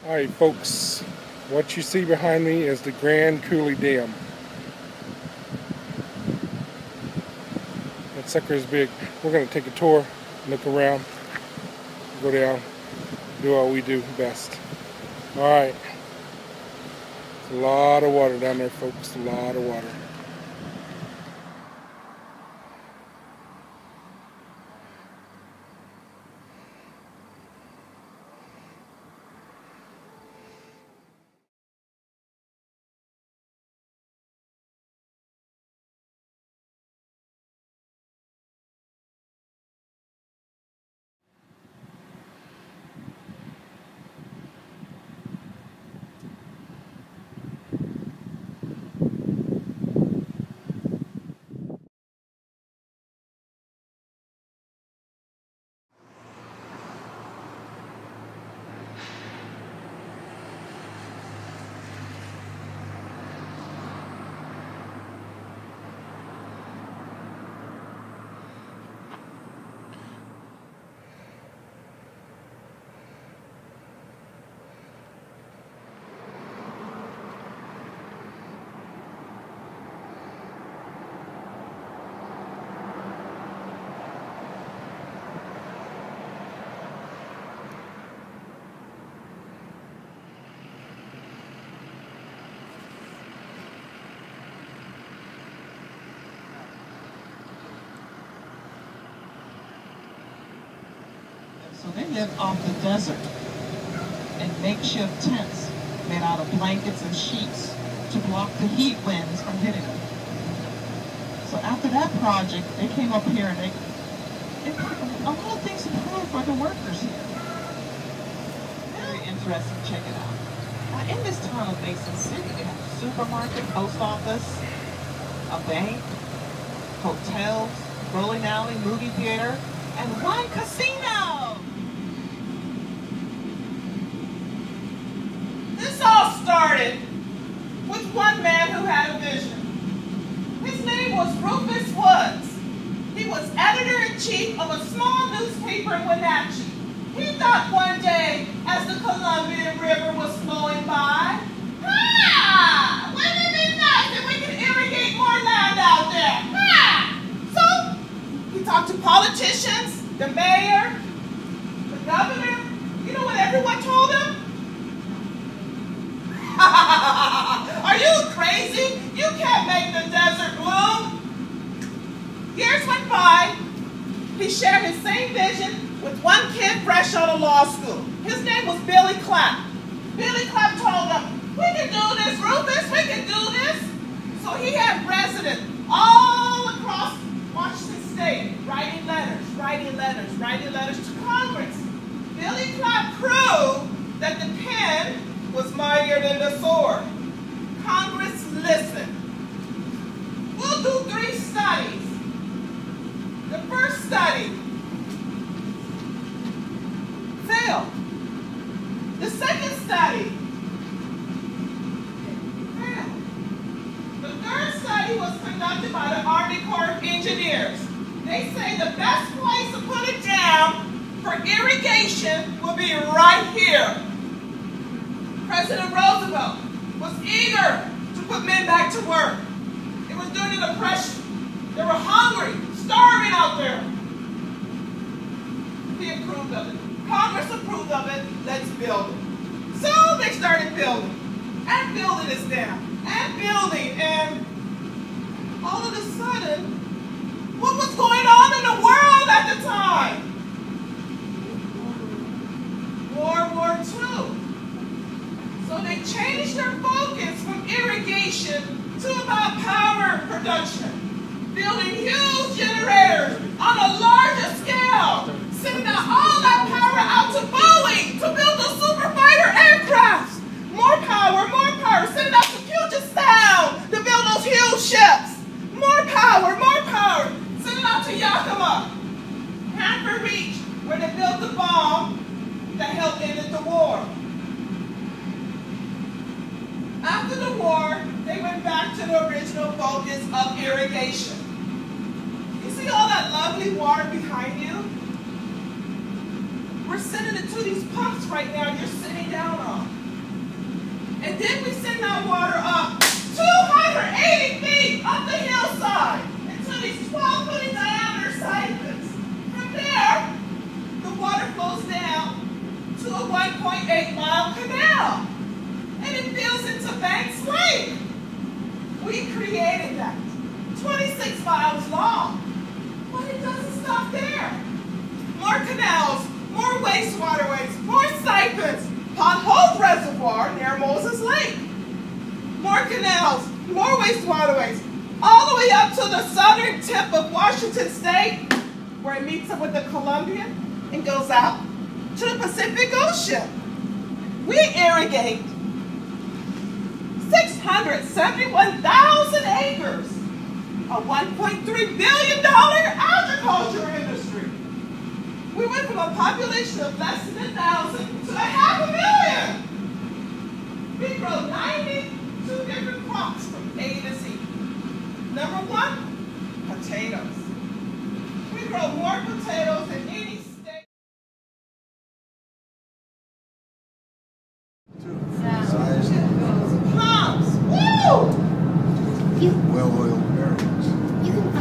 Alright folks, what you see behind me is the Grand Coulee Dam. That sucker is big. We're going to take a tour, look around, go down, do what we do best. Alright, a lot of water down there folks, a lot of water. So they live off the desert in makeshift tents made out of blankets and sheets to block the heat winds from hitting them. So after that project, they came up here and they put a lot of things improved for the workers here. Very interesting, check it out. Now in this town of Mason City, they have a supermarket, post office, a bank, hotels, bowling alley, movie theater, and one casino! This all started with one man who had a vision. His name was Rufus Woods. He was editor-in-chief of a small newspaper in Wenatchee. He thought one day, as the Columbia River was flowing by, wouldn't it be nice if we could irrigate more land out there? So he talked to politicians, the mayor, the governor. You know what everyone told him? Are you crazy? You can't make the desert bloom. Years went by. He shared his same vision with one kid fresh out of law school. His name was Billy Clapp. Billy Clapp told him, we can do this, Rufus, we can do this. So he had residents all across Washington State writing letters to Congress. Billy Clapp proved that the pen was mightier than the sword. Congress listened. We'll do 3 studies. The first study failed. The second study failed. The third study was conducted by the Army Corps of Engineers. They say the best place to put a dam for irrigation will be right here. President Roosevelt was eager to put men back to work. It was during the Depression. They were hungry, starving out there. He approved of it. Congress approved of it. Let's build it. So they started building. And building this dam. And building. And all of a sudden, what was going on in the world at the time? World War II. So they changed their focus from irrigation to about power production, building huge generators on a larger scale, sending out all that power out to Boeing to build the super fighter aircrafts. More power, sending out to Puget Sound to build those huge ships. More power, sending out to Yakima, Hanford Beach, where they built the bomb that helped end the war. After the war, they went back to the original focus of irrigation. You see all that lovely water behind you? We're sending it to these pumps right now you're sitting down on. And then we send that water up 280 feet up the hillside into these 12-foot diameter siphons. From there, the water flows down to a 1.8-mile canal. And it fills into Banks Lake. We created that. 26 miles long. But it doesn't stop there. More canals, more wastewaterways, more siphons. Pond Hope Reservoir near Moses Lake. More canals, more wastewaterways, all the way up to the southern tip of Washington State, where it meets up with the Columbia and goes out to the Pacific Ocean. We irrigate 671,000 acres, a $1.3 billion agriculture industry. We went from a population of less than 1,000 to 500,000. We grow 92 different crops from A to Z. Number one, potatoes. We grow more potatoes than any state. Plums. Woo! Well-oiled barrels.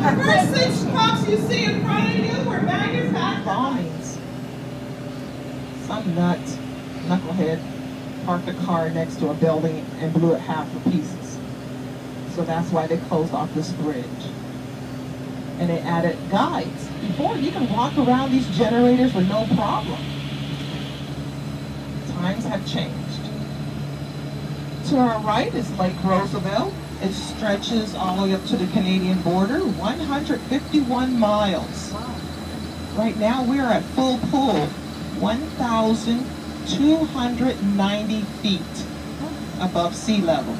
The first 6 crops you see in front of you were manufactured. Bombings. Some knucklehead, parked a car next to a building and blew it half to pieces. So that's why they closed off this bridge. And they added guides. Before, you can walk around these generators with no problem. Times have changed. To our right is Lake Roosevelt. It stretches all the way up to the Canadian border, 151 miles. Right now we're at full pull, 1,290 feet above sea level.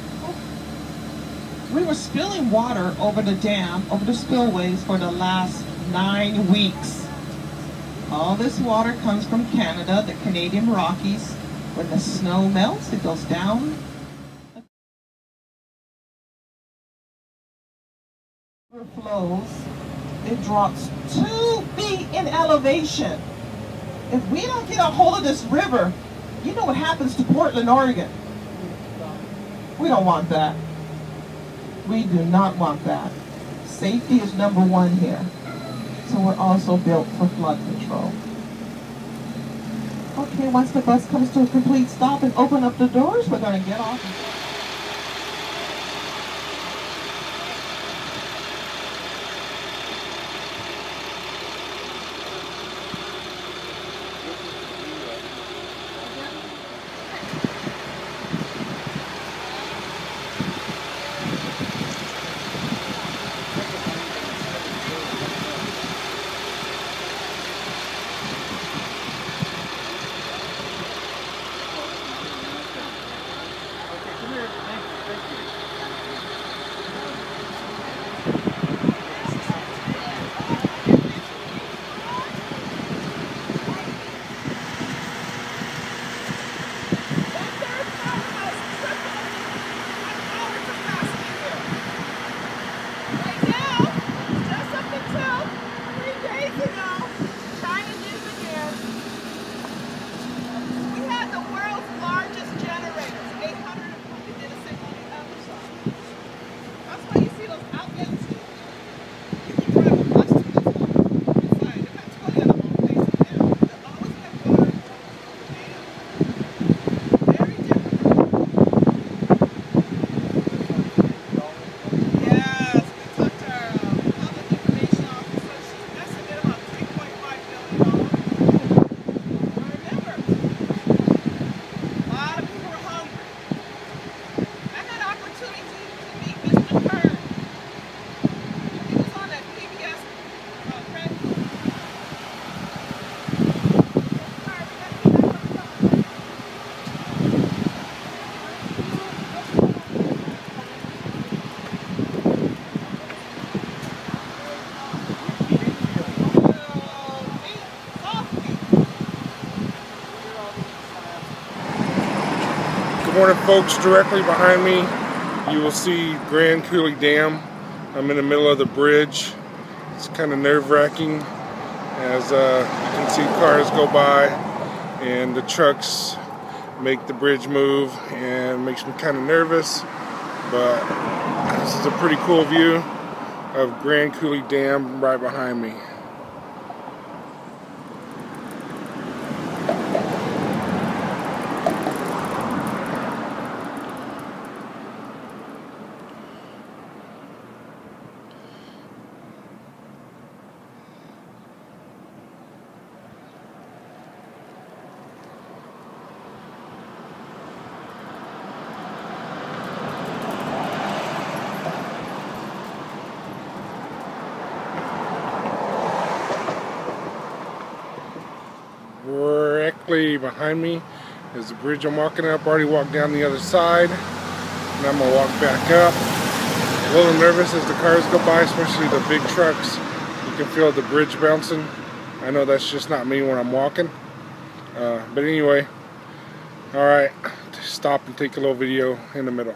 We were spilling water over the dam, over the spillways for the last 9 weeks. All this water comes from Canada, the Canadian Rockies. When the snow melts, it goes down. Flows, it drops 2 feet in elevation. If we don't get a hold of this river, you know what happens to Portland, Oregon. We don't want that. We do not want that. Safety is number one here. So we're also built for flood control. Okay, once the bus comes to a complete stop and open up the doors, we're going to get off. Morning, folks. Directly behind me you will see Grand Coulee Dam. I'm in the middle of the bridge. It's kind of nerve-wracking as you can see cars go by and the trucks make the bridge move, and makes me kind of nervous. But this is a pretty cool view of Grand Coulee Dam right behind me. Directly behind me is the bridge I'm walking up. Already walked down the other side, and I'm gonna walk back up. A little nervous as the cars go by, especially the big trucks. You can feel the bridge bouncing. I know that's just not me when I'm walking, but anyway, all right, stop and take a little video in the middle.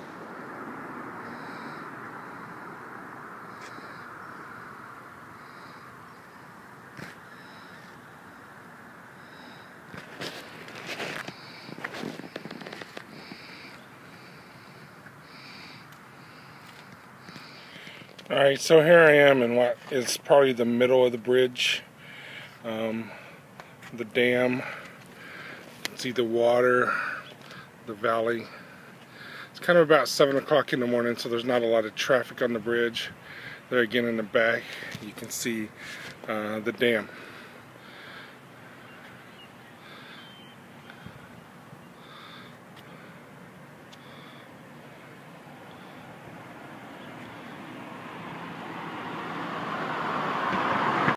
Alright, so here I am in what is probably the middle of the bridge, the dam. You can see the water, the valley. It's kind of about 7 o'clock in the morning, so there's not a lot of traffic on the bridge. There again in the back, you can see the dam.